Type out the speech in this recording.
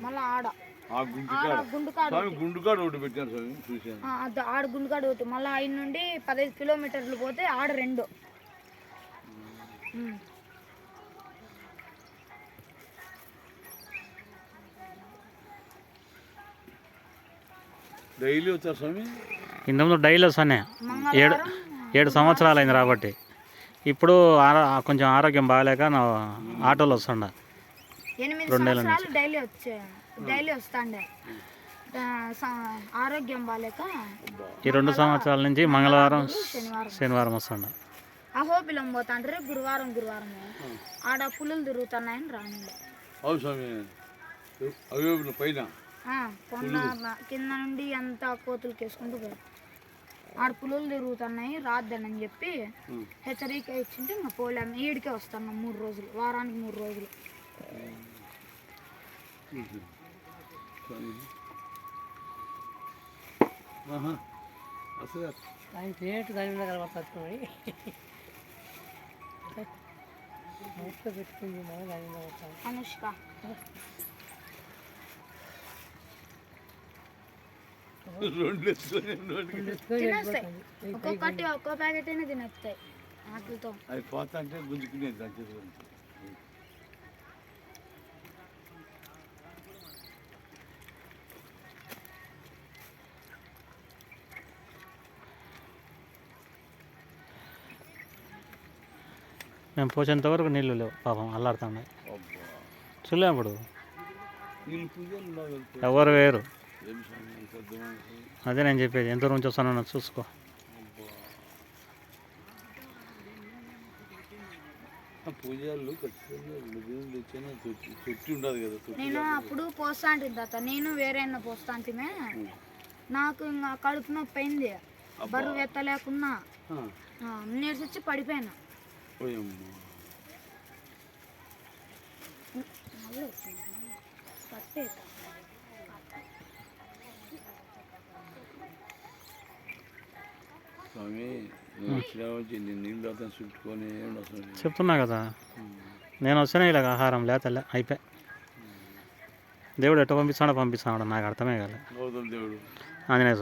మళ్ళీ ఆడ గుండుకాడు ఒకటి పెట్టారు స్వామి చూసాను. ఆడ గుండుకాడు ఒకటి, మళ్ళీ 5 నుండి 15 కిలోమీటర్లు పోతే ఆడ 2. డైలీ వచ్చారు స్వామి. ఇంతకుముందు డైలీ వస్తానే 7 సంవత్సరాలు అయింది రాబట్టి. ఇప్పుడు కొంచెం ఆరోగ్యం బాగాలేక నా ఆటోలో వస్తుండ. 8 సంవత్సరాలు డైలీ వస్తాండే. ఆరోగ్యం బాగాలేక ఈ 2 సంవత్సరాల నుంచి మంగళవారం శనివారం వస్తుండ. అహోబిలం పోతాండ్రి గురువారం ఆడ పులులు తిరుగుతున్నాయని రాని. అవును స్వామి, అవి పైన కొండ కింద నుండి అంతా కోతులు కేసుకుంటూ పోయి ఆడ పులులు తిరుగుతున్నాయి రాద్దని చెప్పి హెచ్చరిక ఇచ్చింటే ఇంకా పోలేము. ఈడికే వస్తున్నాం 3 రోజులు, వారానికి 3 రోజులు. అనుష్క తినేస్తాయి, ఒక్కొక్కటి ఒక్కో ప్యాకెట్ అయినా తినేస్తాయి ఆటలతో. అది పోతా అంటే గుంజుకునేది. మేము పోసేంత వరకు నీళ్ళు లేవు పాపం, అల్లాడుతున్నాయి. చూడలేము ఇప్పుడు ఎవరు వేరు. అదే నేను చెప్పేది, ఎంత నుంచి వస్తానో చూసుకో. నేను అప్పుడు పోస్తాంటి తాత, నేను వేరే పోస్తాంటిమే. నాకు ఇంకా కడుపు నొప్పి అయింది, బరువు ఎత్తలేకున్నా నేర్చొచ్చి పడిపోయాను. చెప్తున్నా కదా, నేను వస్తేనే ఇలాగ ఆహారం లేతలే అయిపోయి. దేవుడు ఎట్ట పంపిస్తాడో నాకు అర్థమే కాలే. దేవుడు ఆంజనేయ